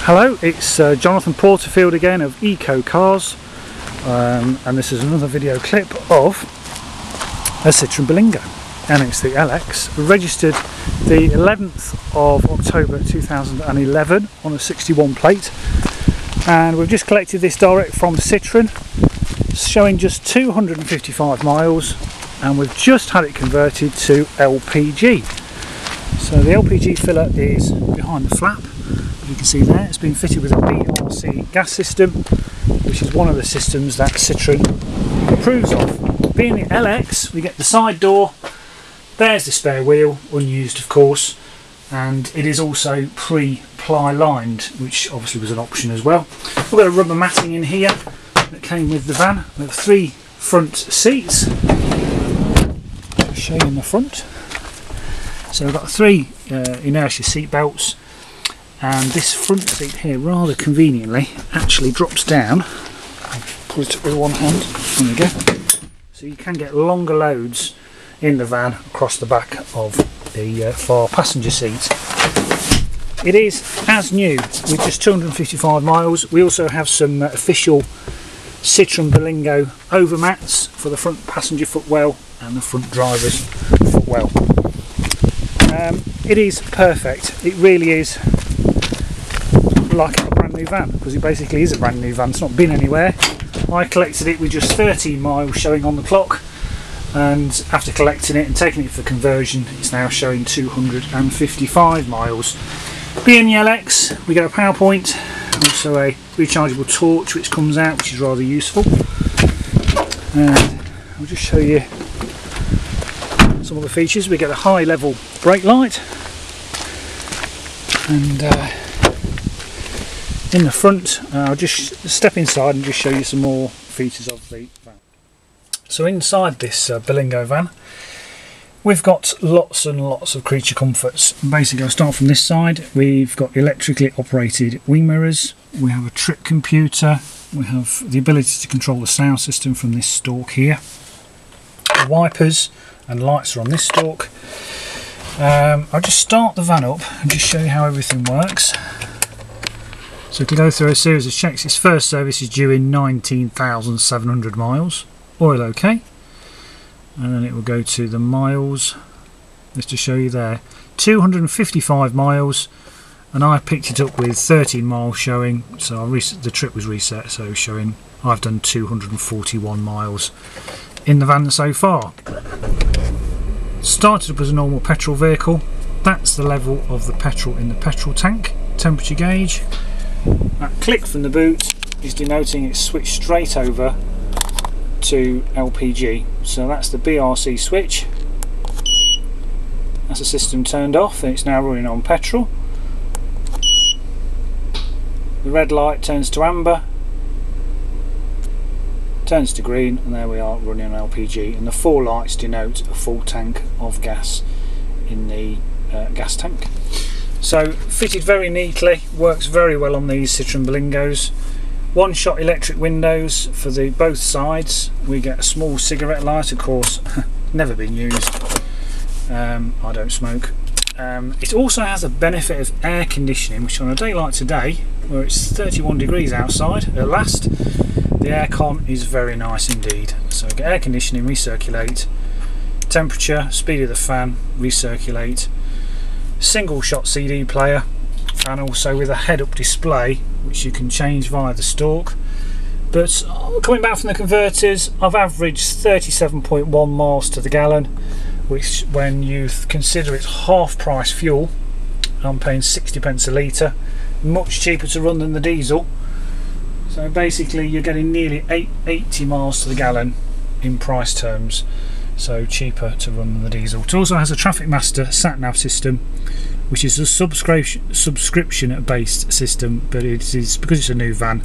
Hello, it's Jonathan Porterfield again of Eco Cars, and this is another video clip of a Citroen Berlingo, and it's the LX, registered the 11th of October 2011 on a 61 plate, and we've just collected this direct from Citroen, showing just 255 miles, and we've just had it converted to LPG. So the LPG filler is behind the flap. You can see there it's been fitted with a BRC gas system, which is one of the systems that Citroen approves of. Being the LX, we get the side door, there's the spare wheel, unused of course, and it is also pre-ply lined, which obviously was an option as well. We've got a rubber matting in here that came with the van. We have 3 front seats. I'll show you in the front. So we've got 3 inertia seat belts. And this front seat here, rather conveniently, actually drops down. I'll pull it up with one hand. There we go. So you can get longer loads in the van across the back of the far passenger seat. It is as new with just 255 miles. We also have some official Citroen Berlingo overmats for the front passenger footwell and the front driver's footwell. It is perfect. It really is like a brand new van, because it basically is a brand new van. It's not been anywhere. I collected it with just 13 miles showing on the clock, and after collecting it and taking it for conversion, it's now showing 255 miles. Being the LX, we get a power point, also a rechargeable torch which comes out, which is rather useful. And I'll just show you some of the features. We get a high level brake light, and in the front, I'll just step inside and just show you some more features of the van. So inside this Berlingo van, we've got lots and lots of creature comforts. Basically, I'll start from this side. We've got electrically operated wing mirrors, we have a trip computer, we have the ability to control the sound system from this stalk here. The wipers and lights are on this stalk. I'll just start the van up and just show you how everything works. So it can go through a series of checks. Its first service is due in 19,700 miles. Oil OK. And then it will go to the miles, just to show you there. 255 miles, and I picked it up with 13 miles showing, so the trip was reset, so showing I've done 241 miles in the van so far. Started up as a normal petrol vehicle. That's the level of the petrol in the petrol tank. Temperature gauge. That click from the boot is denoting it's switched straight over to LPG. So that's the BRC switch. That's the system turned off, and it's now running on petrol. The red light turns to amber, turns to green, and there we are running on LPG. And the 4 lights denote a full tank of gas in the gas tank. So fitted very neatly, works very well on these Citroen Berlingos. One-shot electric windows for both sides. We get a small cigarette light, of course, never been used. I don't smoke. It also has a benefit of air conditioning, which on a day like today, where it's 31 degrees outside at last, the aircon is very nice indeed. So we get air conditioning, recirculate, temperature, speed of the fan, recirculate, single shot CD player, and also with a head-up display which you can change via the stalk. But coming back from the converters, I've averaged 37.1 miles to the gallon, which when you consider it's half price fuel, I'm paying 60 pence a litre, much cheaper to run than the diesel. So basically you're getting nearly 80 miles to the gallon in price terms, so cheaper to run than the diesel. It also has a Traffic Master sat-nav system, which is a subscription based system, but it is, because it's a new van,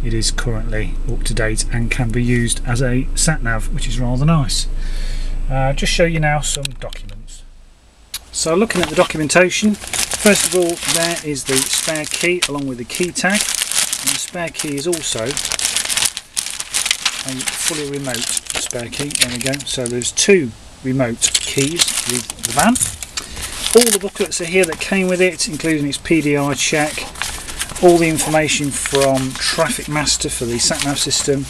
it is currently up to date and can be used as a sat-nav, which is rather nice. Just show you now some documents. So looking at the documentation, first of all there is the spare key along with the key tag, and the spare key is also a fully remote spare key. There we go. So there's 2 remote keys with the van. All the booklets are here that came with it, including its PDI check, All the information from Traffic Master for the sat-nav system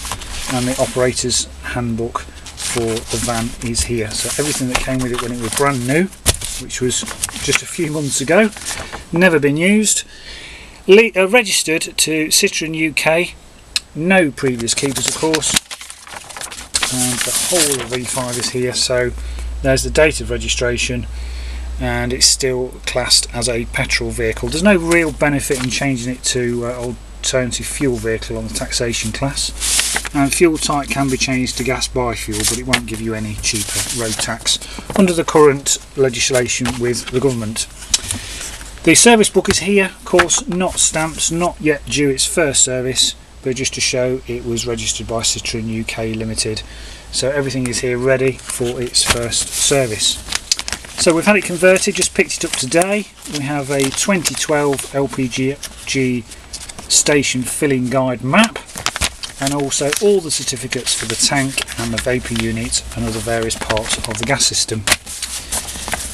and the operator's handbook for the van is here. So everything that came with it when it was brand new, which was just a few months ago, never been used. Registered to Citroen UK, no previous keepers of course, and the whole of V5 is here. So there's the date of registration, and it's still classed as a petrol vehicle. There's no real benefit in changing it to alternative fuel vehicle on the taxation class, and fuel type can be changed to gas biofuel, but it won't give you any cheaper road tax under the current legislation with the government. The service book is here, of course, not stamps, not yet due its first service, but just to show it was registered by Citroen UK Limited. So everything is here ready for its first service. So we've had it converted, just picked it up today. We have a 2012 LPG station filling guide map, and also all the certificates for the tank and the vapour unit and other various parts of the gas system.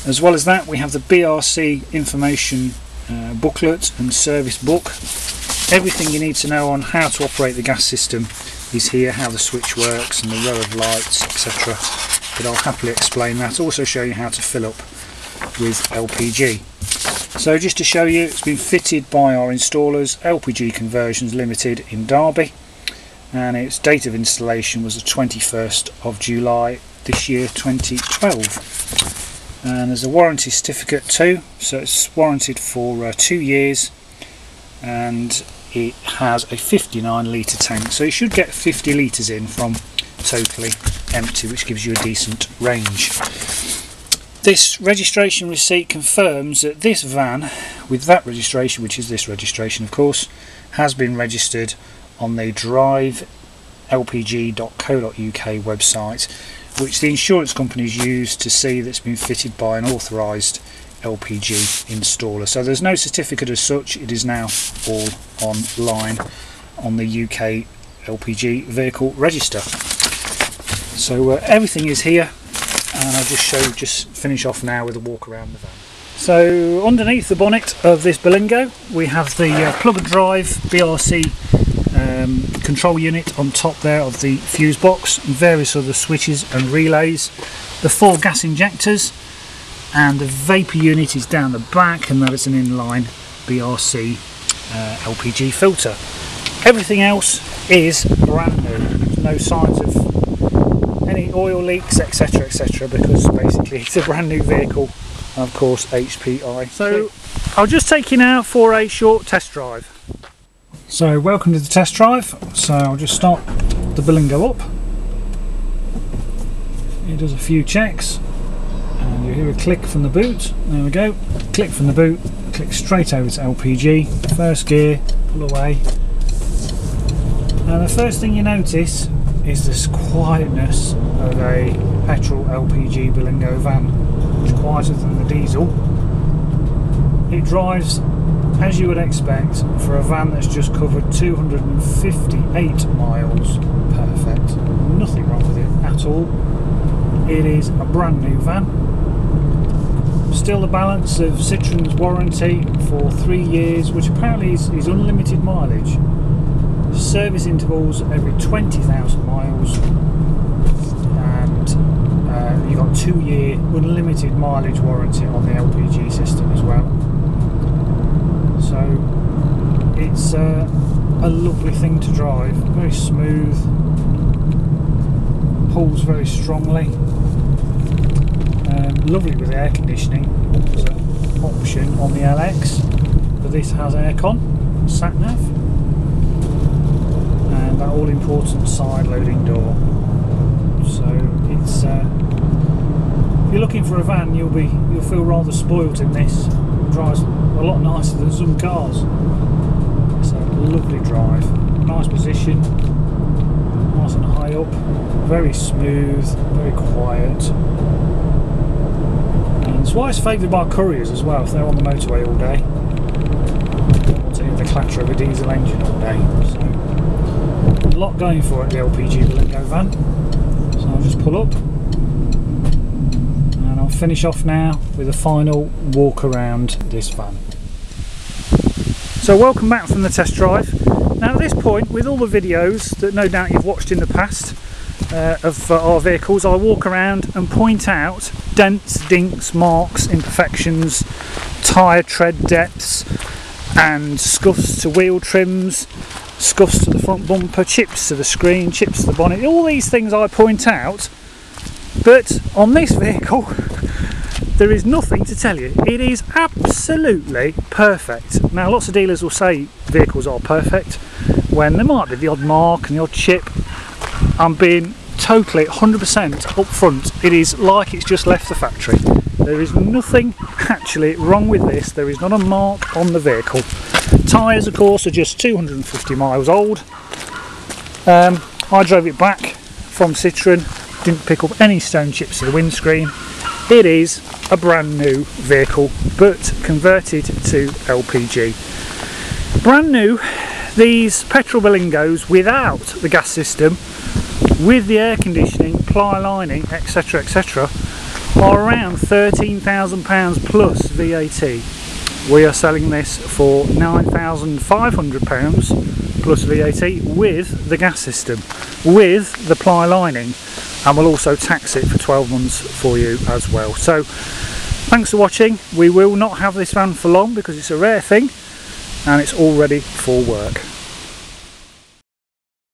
As well as that, we have the BRC information booklet and service book. Everything you need to know on how to operate the gas system is here, how the switch works and the row of lights, etc. But I'll happily explain that. Also show you how to fill up with LPG. So just to show you, it's been fitted by our installers, LPG Conversions Limited in Derby, and its date of installation was the 21st of July this year, 2012. And there's a warranty certificate too, so it's warranted for 2 years, and it has a 59 litre tank, so you should get 50 litres in from totally empty, which gives you a decent range. This registration receipt confirms that this van, with that registration, which is this registration of course, has been registered on the drivelpg.co.uk website, which the insurance companies use to see that's been fitted by an authorised LPG installer. So there's no certificate as such, it is now all online on the UK LPG vehicle register. So everything is here, and I'll just finish off now with a walk around the van. So underneath the bonnet of this Berlingo we have the plug and drive BRC control unit on top there of the fuse box, and various other switches and relays, the 4 gas injectors, and the vapour unit is down the back, and that is an inline BRC LPG filter. Everything else is brand new. There's no signs of any oil leaks, etc, etc, because basically it's a brand new vehicle, and of course HPI. So I'll just take you now for a short test drive. So welcome to the test drive. So I'll just start the Berlingo up. It does a few checks, and you hear a click from the boot. There we go. Click from the boot, click straight over to LPG, first gear, pull away. And the first thing you notice is this quietness of a petrol LPG Berlingo van. It's quieter than the diesel. It drives as you would expect for a van that's just covered 258 miles. Perfect. Nothing wrong with it at all. It is a brand new van. Still the balance of Citroen's warranty for 3 years, which apparently is unlimited mileage. Service intervals every 20,000 miles, and you've got 2-year unlimited mileage warranty on the LPG system as well. So it's a lovely thing to drive, very smooth, pulls very strongly, lovely with air conditioning. There's an option on the LX, but this has aircon, sat nav, and that all important side loading door. So it's if you're looking for a van, you'll feel rather spoilt in this. It drives a lot nicer than some cars. It's a lovely drive, nice position, nice and high up, very smooth, very quiet. And that's why it's favoured by couriers as well, if they're on the motorway all day. They don't want to hear the clatter of a diesel engine all day. So a lot going for it, the LPG Berlingo van. So I'll just pull up, and I'll finish off now with a final walk around this van. So welcome back from the test drive. Now at this point, with all the videos that no doubt you've watched in the past of our vehicles, I walk around and point out dents, dinks, marks, imperfections, tyre tread depths and scuffs to wheel trims, scuffs to the front bumper, chips to the screen, chips to the bonnet, all these things I point out. But on this vehicle there is nothing to tell you. It is absolutely perfect. Now lots of dealers will say vehicles are perfect when there might be the odd mark and the odd chip. I'm being totally 100% upfront. It is like it's just left the factory. There is nothing actually wrong with this. There is not a mark on the vehicle. Tyres of course are just 250 miles old. I drove it back from Citroen, didn't pick up any stone chips to the windscreen. It is a brand new vehicle but converted to LPG. Brand new. These petrol Berlingos without the gas system, with the air conditioning, ply lining, etc, etc, are around £13,000 plus VAT. We are selling this for £9,500 plus VAT with the gas system, with the ply lining, and we'll also tax it for 12 months for you as well. So thanks for watching. We will not have this van for long because it's a rare thing and it's all ready for work.